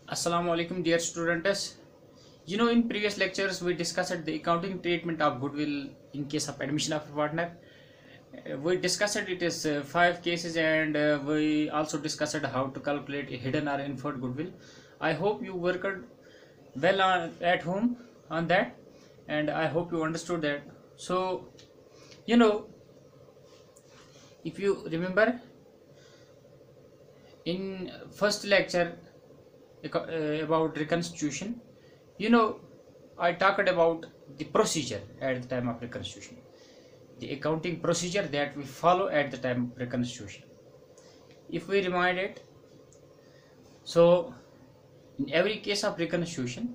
Assalamu alaikum, dear students. In previous lectures we discussed the accounting treatment of goodwill in case of admission of a partner. We discussed it as 5 cases, and we also discussed how to calculate a hidden or inferred goodwill. I hope you worked well at home on that, and I hope you understood that. So, you know, if you remember in first lecture about reconstitution, you know I talked about the procedure at the time of reconstitution, the accounting procedure that we follow at the time of reconstitution. If we remind it, so in every case of reconstitution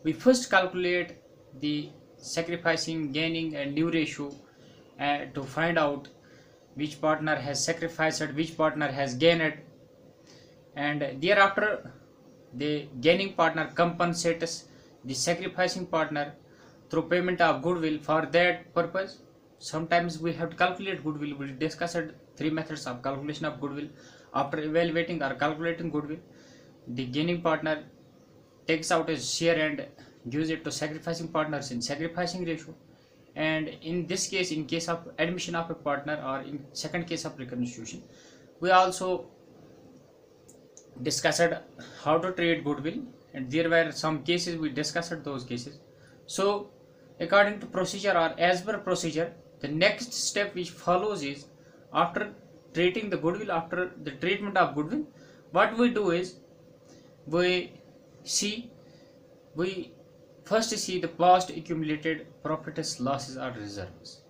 we first calculate the sacrificing, gaining and new ratio to find out which partner has sacrificed, which partner has gained, and thereafter the gaining partner compensates the sacrificing partner through payment of goodwill. For that purpose, sometimes we have to calculate goodwill. We discussed 3 methods of calculation of goodwill. After evaluating or calculating goodwill, the gaining partner takes out a share and gives it to sacrificing partners in sacrificing ratio. And in this case, in case of admission of a partner, or in second case of reconstitution, we also discussed how to treat goodwill, and there were some cases we discussed those cases. So according to procedure, or as per procedure, the next step which follows is, after treating the goodwill, after the treatment of goodwill, what we do is we first see the past accumulated profits, losses or reserves.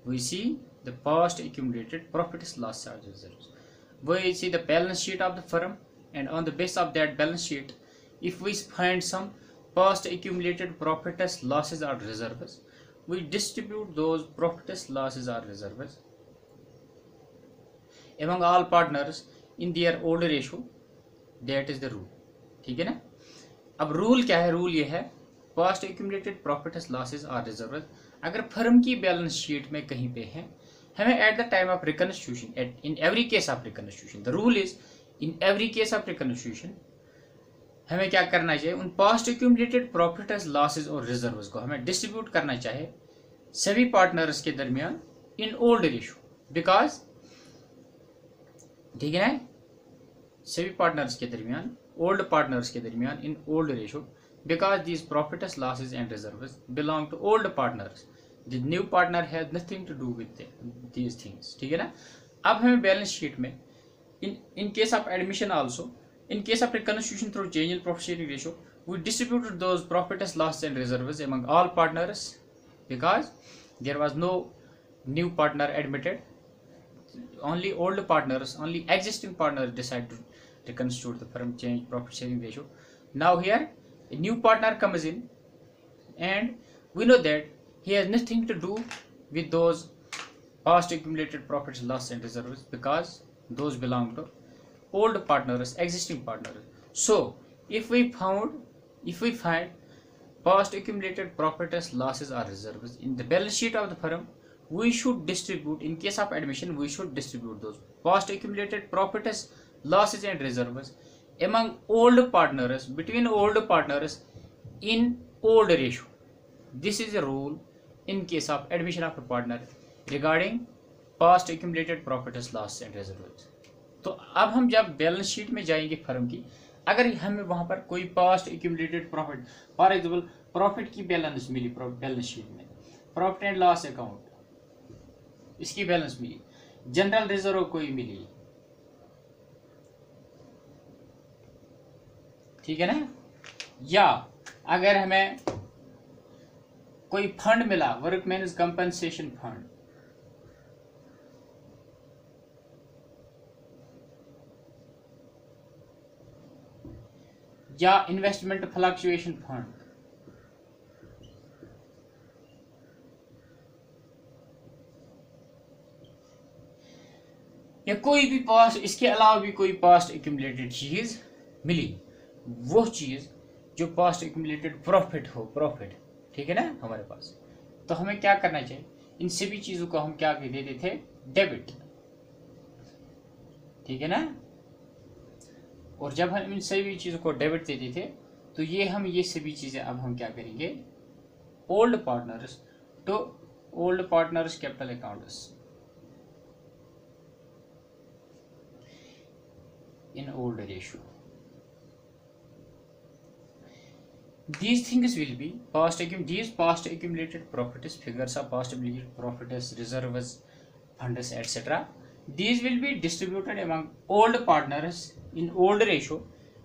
We see the past accumulated profits, losses or reserves. We see the balance sheet of the firm, and on the basis of that balance sheet, if we find some past accumulated profits, losses or reserves, we distribute those profits, losses or reserves among all partners in their old ratio. That is the rule. ठीक है ना. अब rule क्या है? Rule ये है, past accumulated profits, losses और reserves अगर फर्म की बैलेंस शीट में कहीं पे है, हमें eight the time of reconstitution, in every case of reconstitution, the rule is in every case of reconstitution हमें क्या करना चाहिए? उन पास्ट एक्यूमुलेटेड प्रॉफिट्स, लॉसेस और रिजर्व्स को हमें डिस्ट्रीब्यूट करना चाहिए सभी पार्टनर्स के दरमियान इन ओल्ड रेशियो. बिकॉज ठीक है ना, सभी पार्टनर्स के दरमियान, ओल्ड पार्टनर्स के दरमियान इन old ratio, because these profits, losses and reserves belong to old partners. The new partner has nothing to do with these things. ठीक है ना. अब हमें बैलेंस शीट में in case of admission also, in case of reconstitution through change in profit sharing ratio, we distributed those profits, losses and reserves among all partners because there was no new partner admitted. Only old partners, only existing partners decide to reconstitute the firm, change profit sharing ratio. Now here a new partner comes in, and we know that he has nothing to do with those past accumulated profits, loss and reserves, because those belong to old partners, existing partners. So if we find past accumulated profits, losses or reserves in the balance sheet of the firm, we should distribute, in case of admission, we should distribute those past accumulated profits, losses and reserves among old partners, between old partners in old ratio. This is a rule in case of admission of a partner regarding past accumulated profits, loss and reserves. तो अब हम जब balance sheet में जाएंगे firm की, अगर हमें वहां पर कोई past accumulated profit, for example profit की बैलेंस मिली बैलेंस शीट में, प्रॉफिट एंड लॉस अकाउंट इसकी बैलेंस मिली, जनरल रिजर्व कोई मिली, ठीक है ना, या अगर हमें कोई फंड मिला, वर्कमैन्स कंपनसेशन फंड, या इन्वेस्टमेंट फ्लक्चुएशन फंड, या कोई भी पास्ट, इसके अलावा भी कोई पास्ट एक्यूमुलेटेड चीज मिली, वो चीज जो पास्ट एक्यूमुलेटेड प्रॉफिट हो, प्रॉफिट, ठीक है ना हमारे पास, तो हमें क्या करना चाहिए? इन सभी चीजों को हम क्या दे देते थे? डेबिट. ठीक है ना. और जब हम इन सभी चीज़ों को डेबिट देते थे तो ये सभी चीज़ें अब हम क्या करेंगे, old partners to old partners capital accounts in old ratio. These things will be these past accumulated profits, figures of past accumulated profits, reserves, funds, etc. These will be distributed among old partners in old ratio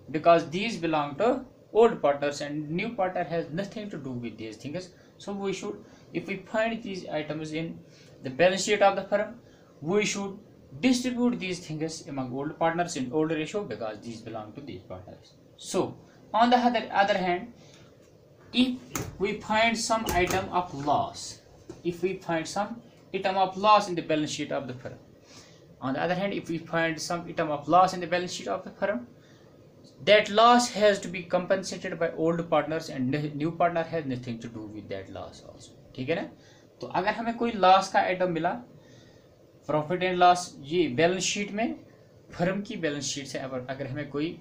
because these belong to old partners and new partner has nothing to do with these things. So we should, if we find these items in the balance sheet of the firm, we should distribute these things among old partners in old ratio because these belong to these partners. So on the other hand, if we find some item of loss, in the balance sheet of the firm, on the other hand, if we find some item of loss in the balance sheet of the firm, that loss has to be compensated by old partners and new partner has nothing to do with that loss also. ठीक है ना? तो अगर हमें कोई loss का item मिला profit and loss ये बैलेंस शीट में, फर्म की बैलेंस शीट से अगर हमें कोई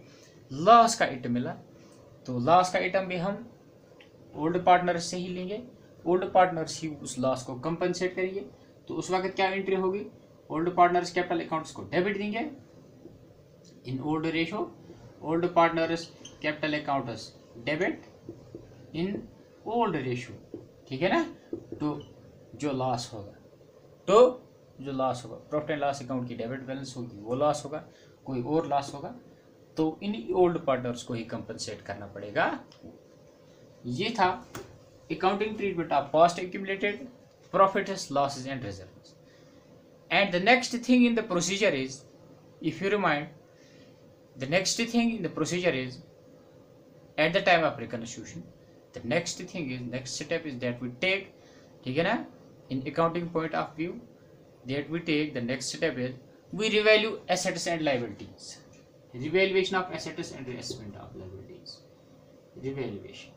लॉस का आइटम मिला तो लॉस का आइटम भी हम ओल्ड पार्टनर्स से ही लेंगे, ओल्ड पार्टनर्स ही उस लॉस को कंपनसेट करेंगे। तो उस वक्त क्या एंट्री होगी, ओल्ड पार्टनर्स कैपिटल अकाउंट्स को डेबिट देंगे in old ratio, old partners capital accounts debit in old ratio. ठीक है ना? तो जो लॉस होगा प्रॉफिट एंड लॉस अकाउंट की डेबिट बैलेंस होगी वो लॉस होगा, कोई और लॉस होगा तो इन ओल्ड पार्टनर्स को ही कंपनसेट करना पड़ेगा। ये था accounting treatment of past accumulated profits, losses and reserves. And the next thing in the procedure is, if you remind, the next thing in the procedure is at the time of reconstruction, the next step is that we take, ठीक है ना, in accounting point of view, that we take the next step is we revalue assets and liabilities, revaluation of assets and reassessment of liabilities, revaluation।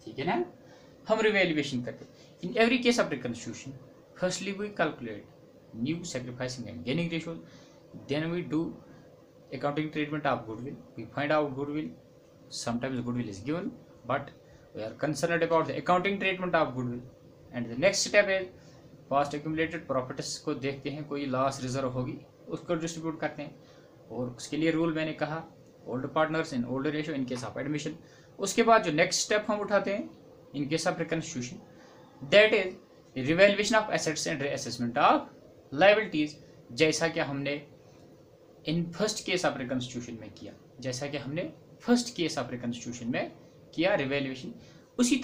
ठीक है ना? हम revaluation करते in every case of reconstruction। firstly we calculate new sacrificing and gaining ratios, then we do accounting treatment of goodwill, we find out goodwill, sometimes goodwill is given but we are concerned about the accounting treatment of goodwill। and the next step is past accumulated profits को देखते हैं, कोई loss reserve होगी उसको distribute करते हैं और उसके लिए रूल मैंने कहा old partners in old ratio in case of admission. उसके बाद जो नेक्स्ट स्टेप हम उठाते हैं इन case of reconstruction, that is revaluation of assets and reassessment of liabilities, जैसा कि हमने in first case of reconstruction में किया, रिवैल्यूएशन। उसी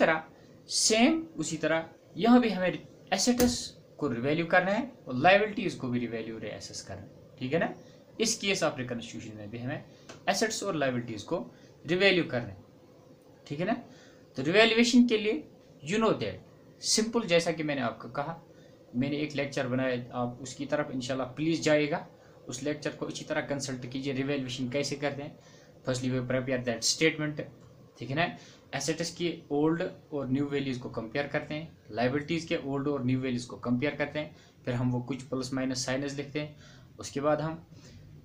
तरह यहाँ भी हमें एसेट्स को रिवैल्यू करना है और लायबिलिटीज को भी रिवैल्यू रीअसेस करना है। ठीक है ना? इस केस ऑफ रिकंस्ट्रक्शन में भी हमें एसेट्स और लायबिलिटीज को रिवैल्यू करना है। ठीक है ना? तो रिवैल्यूएशन के लिए यू नो दैट सिंपल, जैसा कि मैंने आपको कहा, मैंने एक लेक्चर बनाया, आप उसकी तरफ इंशाल्लाह प्लीज जाइएगा, उस लेक्चर को अच्छी तरह कंसल्ट कीजिए। रिवैल्यूएशन कैसे करते हैं, firstly we prepare that statement, ठीक है ना, एसेट्स की ओल्ड और न्यू वैल्यूज को कंपेयर करते हैं, लायबिलिटीज के ओल्ड और न्यू वैल्यूज को कंपेयर करते हैं, फिर हम वो कुछ प्लस माइनस साइनस लिखते हैं। उसके बाद हम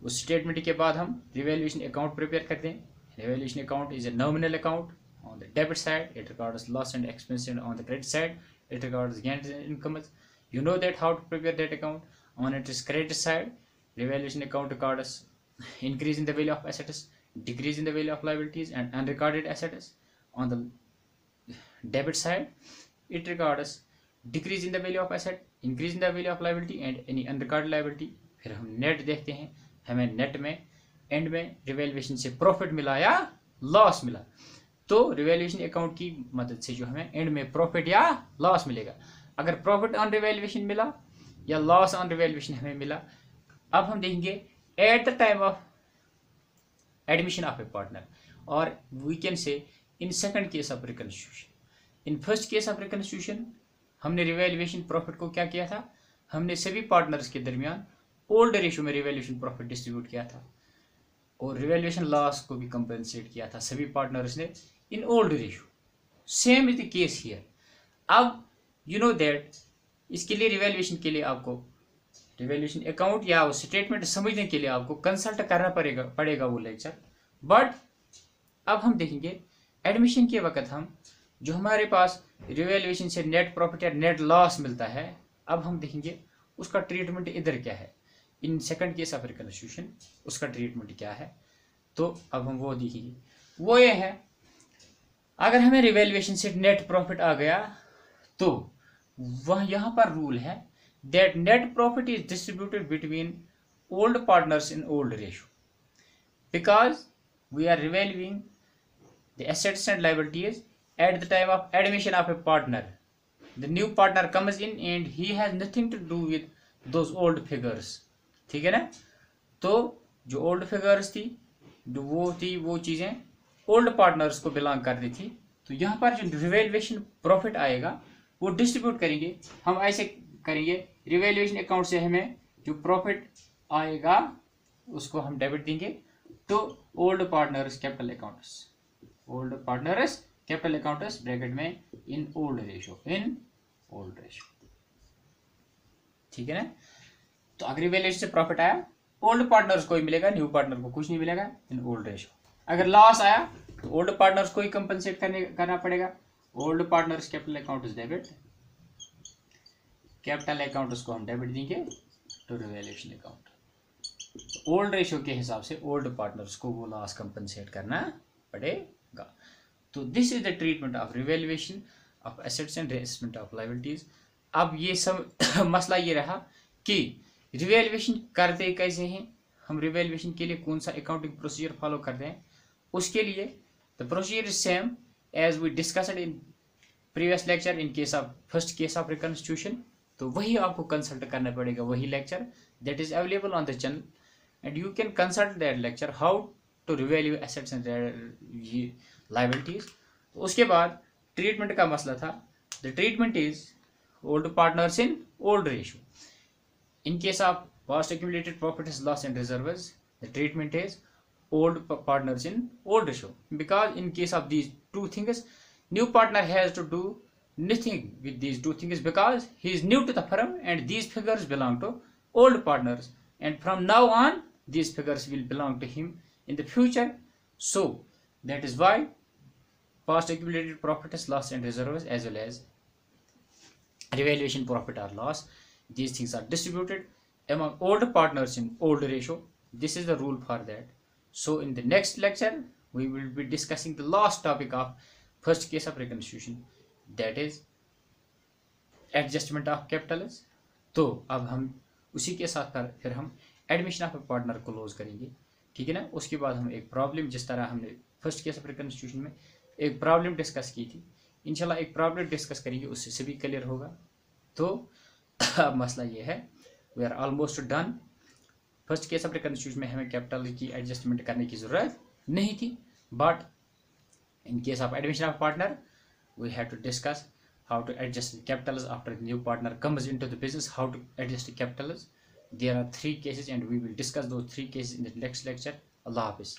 उस स्टेटमेंट के बाद हम रिवैल्यूएशन अकाउंट प्रिपेयर करते हैं। Revaluation account is a nominal account, on the debit side it records loss and expenses, on the credit side it records gains and incomes. You know that how to prepare that account. On its credit side revaluation account records increase in the value of assets, decrease in the value of liabilities and unrecorded assets. On the debit side it records decrease in the value of asset, increase in the value of liability and any unrecorded liability। फिर हम net देखते हैं, हमें net में and में revaluation से profit मिला या लॉस मिला, तो रिवैल्यूएशन अकाउंट की मदद से जो हमें एंड में प्रॉफिट या लॉस मिलेगा। अगर प्रॉफिट ऑन रिवैल्यूएशन मिला या लॉस ऑन रिवैल्यूएशन हमें मिला, अब हम देखेंगे at the time of admission of a partner, or we can say in second case of reconstitution। in first case of reconstitution हमने रिवैल्यूएशन प्रॉफिट को क्या किया था, हमने सभी पार्टनर्स के दरमियान ओल्ड रेशियो में रिवैल्यूएशन प्रॉफिट डिस्ट्रीब्यूट किया था और रिवैल्यूएशन लॉस को भी कंपेंसेट किया था सभी पार्टनर्स ने इन old ratio. Same is the case here. अब यू नो दैट इसके लिए रिवैल्यूएशन के लिए आपको रिवैल्यूएशन अकाउंट या वो स्टेटमेंट समझने के लिए आपको कंसल्ट करना पड़ेगा वो लेक्चर। बट अब हम देखेंगे एडमिशन के वक्त हम जो हमारे पास रिवैल्यूएशन से नेट प्रॉफिट या नेट लॉस मिलता है, अब हम देखेंगे उसका ट्रीटमेंट इधर क्या है, in second case of reconstruction उसका ट्रीटमेंट क्या है। तो अब हम वो देखेंगे। वो ये है, अगर हमें रिवैल्यूएशन से नेट प्रॉफिट आ गया तो वह यहाँ पर रूल है that net profit is distributed between old partners in old ratio, because we are revaluing the assets and liabilities at the time of admission of a partner. The new partner comes in and he has nothing to do with those old figures. ठीक है ना। तो जो old figures थी, जो वो चीजें old partners को बिलोंग कर रही थी। तो यहाँ पर जो रिवैल्यूएशन प्रॉफिट आएगा वो डिस्ट्रीब्यूट करेंगे। हम ऐसे करेंगे, रिवैल्यूएशन अकाउंट से हमें जो प्रॉफिट आएगा उसको हम डेबिट देंगे तो old partners capital accounts, old partners capital accounts bracket में इन ओल्ड रेशियो। ठीक है ना। तो अगर रिवैल्यूएशन से प्रॉफिट आया ओल्ड पार्टनर्स को ही मिलेगा, न्यू पार्टनर को कुछ नहीं मिलेगा इन ओल्ड रेशियो। अगर लॉस आया तो ओल्ड पार्टनर्स को ही कंपनसेट करना पड़ेगा। Old partners capital account debit, capital account को हम डेबिट देंगे to revaluation account. Old ratio के हिसाब से ओल्ड पार्टनर्स को वो लॉस कंपनसेट करना पड़ेगा। तो this is the treatment of revaluation of assets and reassessment of liabilities. अब ये सब मसला ये रहा कि रिवैल्यूएशन करते कैसे हैं, हम रिवैल्यूएशन के लिए कौन सा अकाउंटिंग प्रोसीजर फॉलो करते हैं। उसके लिए the procedure is same as we discussed in previous lecture in case of first case of reconstruction. तो वही आपको कंसल्ट करना पड़ेगा, वही lecture that is available on the channel and you can consult that lecture how to revalue assets and liabilities. तो उसके बाद treatment का मसला था। The treatment is old partners in old ratio. In case of past accumulated profit is loss and reserves, the treatment is old partners in old ratio, because in case of these two things new partner has to do nothing with these two things because he is new to the firm and these figures belong to old partners and from now on these figures will belong to him in the future. So that is why past accumulated profit is loss and reserves as well as revaluation profit or loss, these things are distributed among old partners in old ratio. This is the rule for that. So in the next lecture we will be discussing the last topic of first case of reconstitution, that is adjustment of capitals. तो अब हम उसी के साथ फिर हम admission of partner को close करेंगे। ठीक है ना। उसके बाद हम एक प्रॉब्लम, जिस तरह हमने फर्स्ट केस ऑफ रिकंस्ट्रक्शन में एक प्रॉब्लम डिस्कस की थी, इंशाल्लाह एक प्रॉब्लम डिस्कस करेंगे, उससे सभी क्लियर होगा। तो अब मसला ये है, we are almost done. First case of reconstruction में हमें कैपिटल की एडजस्टमेंट करने की जरूरत नहीं थी, but in case of admission of partner we have to discuss how to adjust the capitals after the new partner comes into the business, how to adjust the capitals. There are 3 cases and we will discuss those 3 cases in the next lecture. Allah Hafiz.